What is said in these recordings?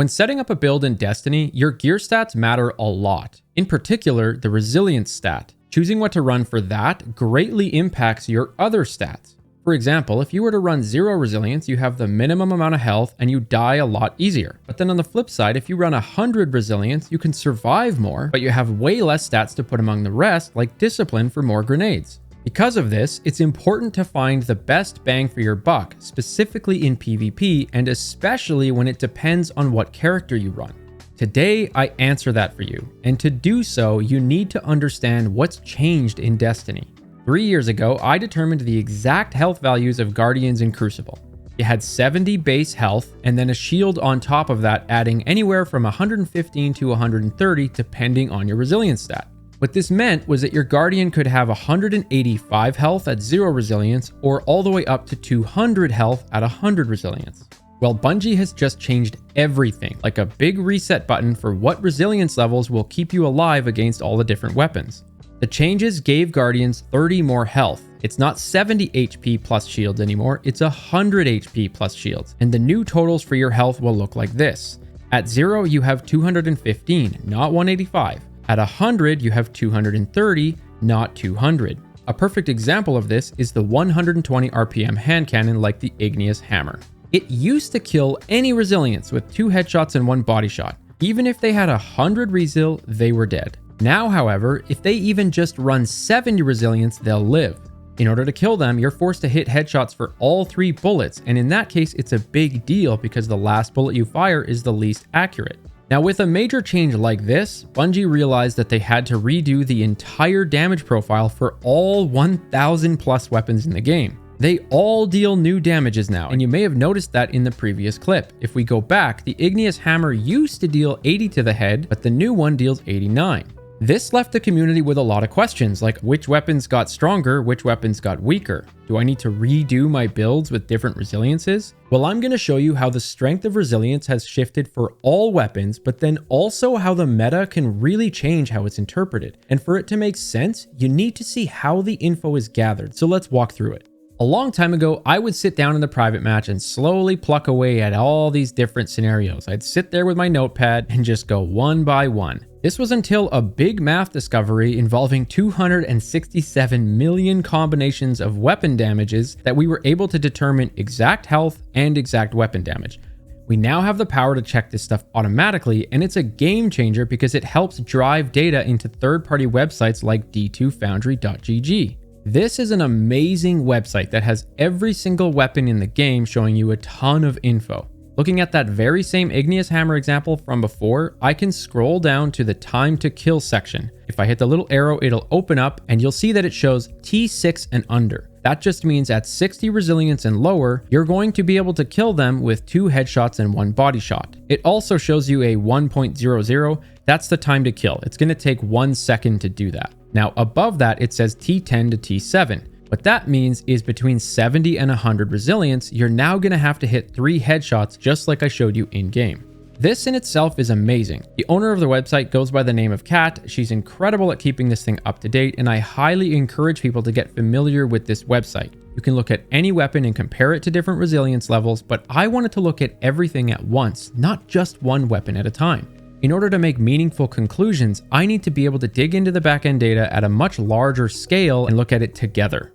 When setting up a build in Destiny, your gear stats matter a lot. In particular, the resilience stat. Choosing what to run for that greatly impacts your other stats. For example, if you were to run 0 resilience, you have the minimum amount of health and you die a lot easier. But then on the flip side, if you run 100 resilience, you can survive more, but you have way less stats to put among the rest, like discipline for more grenades. Because of this, it's important to find the best bang for your buck, specifically in PvP, and especially when it depends on what character you run. Today, I answer that for you, and to do so, you need to understand what's changed in Destiny. 3 years ago, I determined the exact health values of Guardians in Crucible. You had 70 base health, and then a shield on top of that, adding anywhere from 115 to 130 depending on your resilience stat. What this meant was that your Guardian could have 185 health at 0 resilience, or all the way up to 200 health at 100 resilience. Well, Bungie has just changed everything, like a big reset button for what resilience levels will keep you alive against all the different weapons. The changes gave Guardians 30 more health. It's not 70 HP plus shields anymore, it's 100 HP plus shields. And the new totals for your health will look like this. At 0, you have 215, not 185. At 100, you have 230, not 200. A perfect example of this is the 120 RPM hand cannon like the Igneous Hammer. It used to kill any resilience with 2 headshots and 1 body shot. Even if they had 100 resil, they were dead. Now, however, if they even just run 70 resilience, they'll live. In order to kill them, you're forced to hit headshots for all 3 bullets, and in that case, it's a big deal because the last bullet you fire is the least accurate. Now, with a major change like this, Bungie realized that they had to redo the entire damage profile for all 1,000 plus weapons in the game. They all deal new damages now, and you may have noticed that in the previous clip. If we go back, the Igneous Hammer used to deal 80 to the head, but the new one deals 89. This left the community with a lot of questions, like which weapons got stronger, which weapons got weaker. Do I need to redo my builds with different resiliences? Well, I'm going to show you how the strength of resilience has shifted for all weapons, but then also how the meta can really change how it's interpreted. And for it to make sense, you need to see how the info is gathered. So let's walk through it. A long time ago, I would sit down in the private match and slowly pluck away at all these different scenarios. I'd sit there with my notepad and just go one by one. This was until a big math discovery involving 267 million combinations of weapon damages that we were able to determine exact health and exact weapon damage. We now have the power to check this stuff automatically, and it's a game changer because it helps drive data into third-party websites like d2foundry.gg. This is an amazing website that has every single weapon in the game showing you a ton of info. Looking at that very same Igneous Hammer example from before, I can scroll down to the time to kill section. If I hit the little arrow, it'll open up and you'll see that it shows T6 and under. That just means at 60 resilience and lower, you're going to be able to kill them with 2 headshots and 1 body shot. It also shows you a 1.00. That's the time to kill. It's going to take 1 second to do that. Now above that, it says T10 to T7. What that means is between 70 and 100 resilience, you're now going to have to hit 3 headshots just like I showed you in game. This in itself is amazing. The owner of the website goes by the name of Kat. She's incredible at keeping this thing up to date, and I highly encourage people to get familiar with this website. You can look at any weapon and compare it to different resilience levels, but I wanted to look at everything at once, not just one weapon at a time. In order to make meaningful conclusions, I need to be able to dig into the backend data at a much larger scale and look at it together.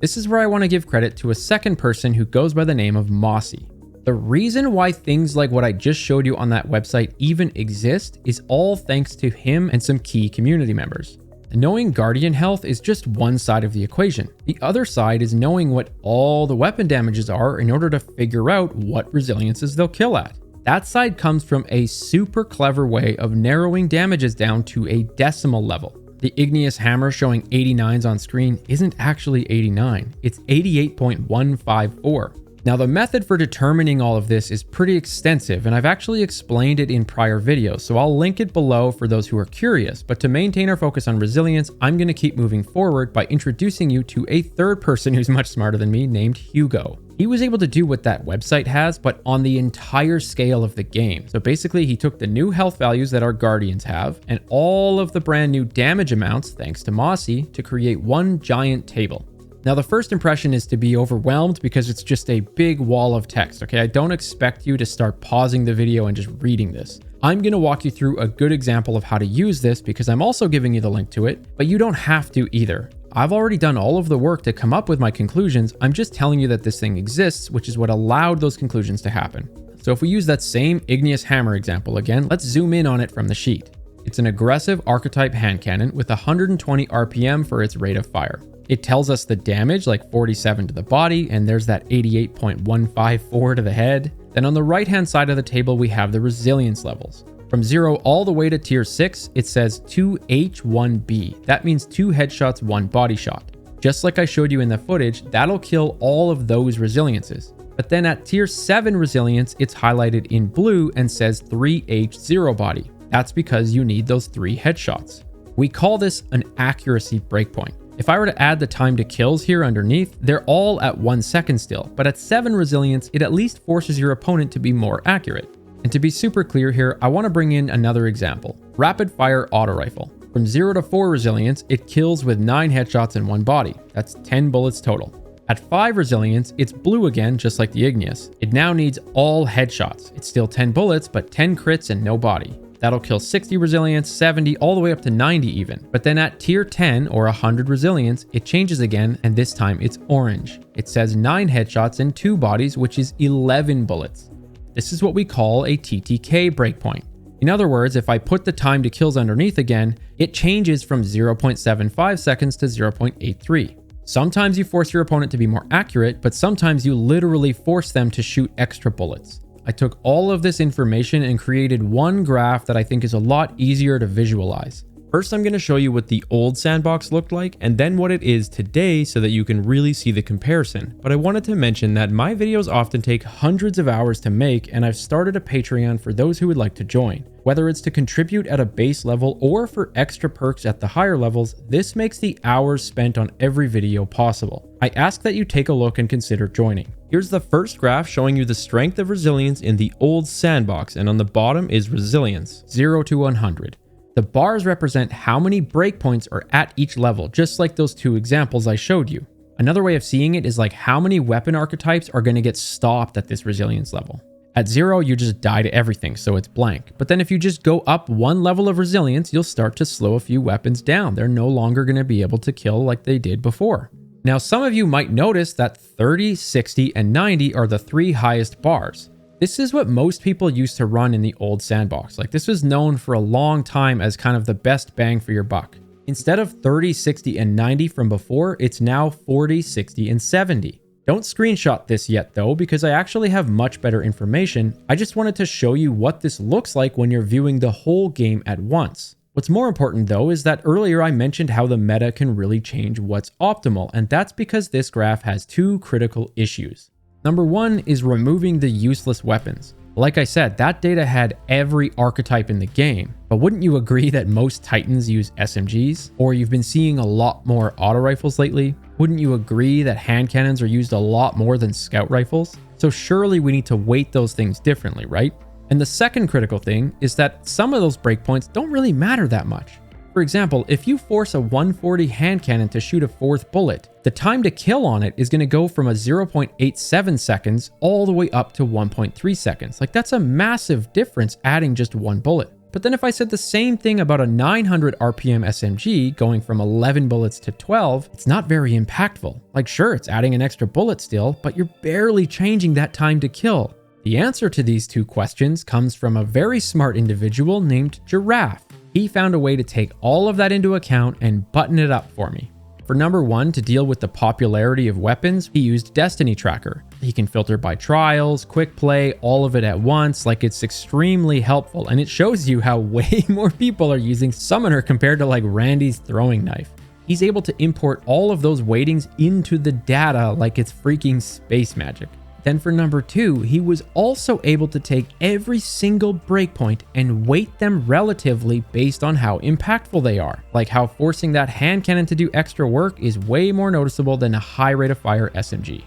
This is where I want to give credit to a second person who goes by the name of Mossy. The reason why things like what I just showed you on that website even exist is all thanks to him and some key community members. Knowing Guardian health is just one side of the equation. The other side is knowing what all the weapon damages are in order to figure out what resiliences they'll kill at. That side comes from a super clever way of narrowing damages down to a decimal level. The Igneous Hammer showing 89s on screen isn't actually 89, it's 88.154. Now the method for determining all of this is pretty extensive, and I've actually explained it in prior videos, so I'll link it below for those who are curious. But to maintain our focus on resilience, I'm going to keep moving forward by introducing you to a third person who's much smarter than me named Hugo. He was able to do what that website has, but on the entire scale of the game. So basically, he took the new health values that our Guardians have, and all of the brand new damage amounts, thanks to Mossy, to create one giant table. Now, the first impression is to be overwhelmed because it's just a big wall of text, okay? I don't expect you to start pausing the video and just reading this. I'm going to walk you through a good example of how to use this because I'm also giving you the link to it, but you don't have to either. I've already done all of the work to come up with my conclusions. I'm just telling you that this thing exists, which is what allowed those conclusions to happen. So if we use that same igneous hammer example again, let's zoom in on it from the sheet. It's an aggressive archetype hand cannon with 120 RPM for its rate of fire. It tells us the damage, like 47 to the body, and there's that 88.154 to the head. Then on the right-hand side of the table, we have the resilience levels. From 0 all the way to tier 6, it says 2H1B. That means 2 headshots, 1 body shot. Just like I showed you in the footage, that'll kill all of those resiliences. But then at tier 7 resilience, it's highlighted in blue and says 3H0 body. That's because you need those 3 headshots. We call this an accuracy breakpoint. If I were to add the time to kills here underneath, they're all at 1 second still, but at 7 resilience, it at least forces your opponent to be more accurate. And to be super clear here, I want to bring in another example. Rapid fire auto rifle. From 0 to 4 resilience, it kills with 9 headshots in 1 body. That's 10 bullets total. At 5 resilience, it's blue again, just like the igneous. It now needs all headshots. It's still 10 bullets, but 10 crits and no body. That'll kill 60 resilience, 70, all the way up to 90 even. But then at tier 10 or 100 resilience, it changes again, and this time it's orange. It says 9 headshots in 2 bodies, which is 11 bullets. This is what we call a TTK breakpoint. In other words, if I put the time to kills underneath again, it changes from 0.75 seconds to 0.83. Sometimes you force your opponent to be more accurate, but sometimes you literally force them to shoot extra bullets. I took all of this information and created one graph that I think is a lot easier to visualize. First, I'm going to show you what the old Sandbox looked like and then what it is today so that you can really see the comparison. But I wanted to mention that my videos often take hundreds of hours to make, and I've started a Patreon for those who would like to join. Whether it's to contribute at a base level or for extra perks at the higher levels, this makes the hours spent on every video possible. I ask that you take a look and consider joining. Here's the first graph showing you the strength of resilience in the old Sandbox, and on the bottom is resilience, 0 to 100. The bars represent how many breakpoints are at each level, just like those 2 examples I showed you. Another way of seeing it is like how many weapon archetypes are going to get stopped at this resilience level. At 0, you just die to everything, so it's blank. But then if you just go up 1 level of resilience, you'll start to slow a few weapons down. They're no longer going to be able to kill like they did before. Now, some of you might notice that 30, 60, and 90 are the 3 highest bars. This is what most people used to run in the old Sandbox. Like, this was known for a long time as kind of the best bang for your buck. Instead of 30, 60, and 90 from before, it's now 40, 60, and 70. Don't screenshot this yet though, because I actually have much better information. I just wanted to show you what this looks like when you're viewing the whole game at once. What's more important though is that earlier I mentioned how the meta can really change what's optimal, and that's because this graph has 2 critical issues. Number 1 is removing the useless weapons. Like I said, that data had every archetype in the game, but wouldn't you agree that most Titans use SMGs? Or you've been seeing a lot more auto rifles lately? Wouldn't you agree that hand cannons are used a lot more than scout rifles? So surely we need to weight those things differently, right? And the second critical thing is that some of those breakpoints don't really matter that much. For example, if you force a 140 hand cannon to shoot a 4th bullet, the time to kill on it is going to go from a 0.87 seconds all the way up to 1.3 seconds. Like, that's a massive difference adding just 1 bullet. But then if I said the same thing about a 900 RPM SMG going from 11 bullets to 12, it's not very impactful. Like, sure, it's adding an extra bullet still, but you're barely changing that time to kill. The answer to these 2 questions comes from a very smart individual named Giraffe. He found a way to take all of that into account and button it up for me. For number 1, to deal with the popularity of weapons, he used Destiny Tracker. He can filter by trials, quick play, all of it at once. Like, it's extremely helpful, and it shows you how way more people are using Summoner compared to like Randy's throwing knife. He's able to import all of those weightings into the data like it's freaking space magic. Then for number 2, he was also able to take every single breakpoint and weight them relatively based on how impactful they are, like how forcing that hand cannon to do extra work is way more noticeable than a high rate of fire SMG.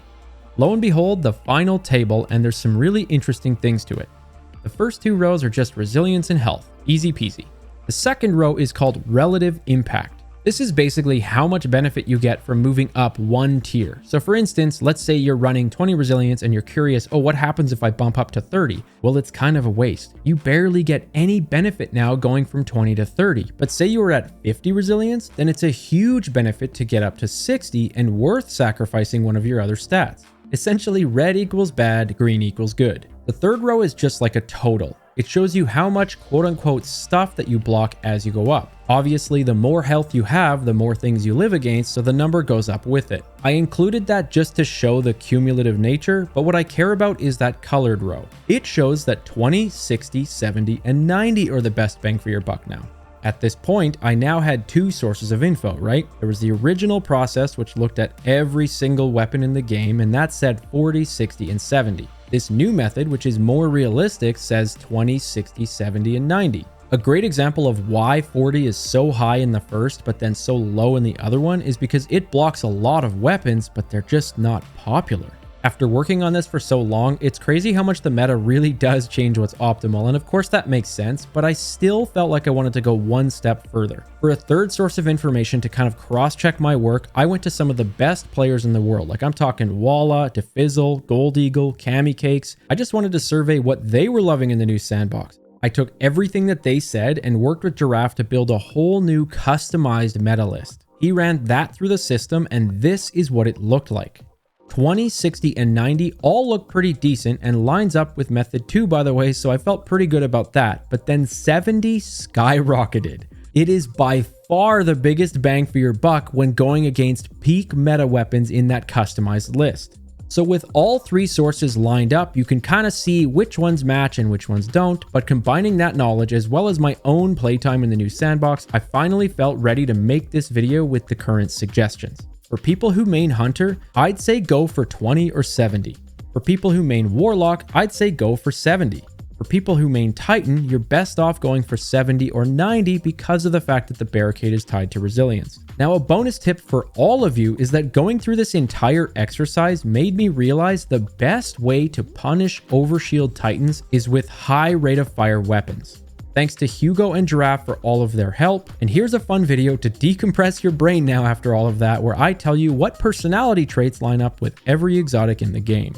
Lo and behold, the final table, and there's some really interesting things to it. The first 2 rows are just resilience and health, easy peasy. The second row is called relative impact. This is basically how much benefit you get from moving up one tier. So for instance, let's say you're running 20 resilience and you're curious, oh, what happens if I bump up to 30? Well, it's kind of a waste. You barely get any benefit now going from 20 to 30. But say you were at 50 resilience, then it's a huge benefit to get up to 60 and worth sacrificing one of your other stats. Essentially, red equals bad, green equals good. The third row is just like a total. It shows you how much quote-unquote stuff that you block as you go up. Obviously, the more health you have, the more things you live against, so the number goes up with it. I included that just to show the cumulative nature, but what I care about is that colored row. It shows that 20, 60, 70, and 90 are the best bang for your buck now. At this point, I now had two sources of info, right? There was the original process, which looked at every single weapon in the game, and that said 40, 60, and 70. This new method, which is more realistic, says 20, 60, 70, and 90. A great example of why 40 is so high in the first, but then so low in the other one is because it blocks a lot of weapons, but they're just not popular. After working on this for so long, it's crazy how much the meta really does change what's optimal, and of course that makes sense, but I still felt like I wanted to go one step further. For a third source of information to kind of cross-check my work, I went to some of the best players in the world. Like I'm talking Warlock, Defizzle, Gold Eagle, Cammy Cakes. I just wanted to survey what they were loving in the new Sandbox. I took everything that they said and worked with Giraffe to build a whole new customized meta list. He ran that through the system, and this is what it looked like. 20, 60, and 90 all look pretty decent and lines up with method 2, by the way, so I felt pretty good about that. But then 70 skyrocketed. It is by far the biggest bang for your buck when going against peak meta weapons in that customized list. So with all three sources lined up, you can kind of see which ones match and which ones don't, but combining that knowledge as well as my own playtime in the new Sandbox, I finally felt ready to make this video with the current suggestions. For people who main Hunter, I'd say go for 20 or 70. For people who main Warlock, I'd say go for 70. For people who main Titan, you're best off going for 70 or 90 because of the fact that the barricade is tied to resilience. Now, a bonus tip for all of you is that going through this entire exercise made me realize the best way to punish overshield Titans is with high rate of fire weapons. Thanks to Hugo and Giraffe for all of their help. And here's a fun video to decompress your brain now after all of that, where I tell you what personality traits line up with every exotic in the game.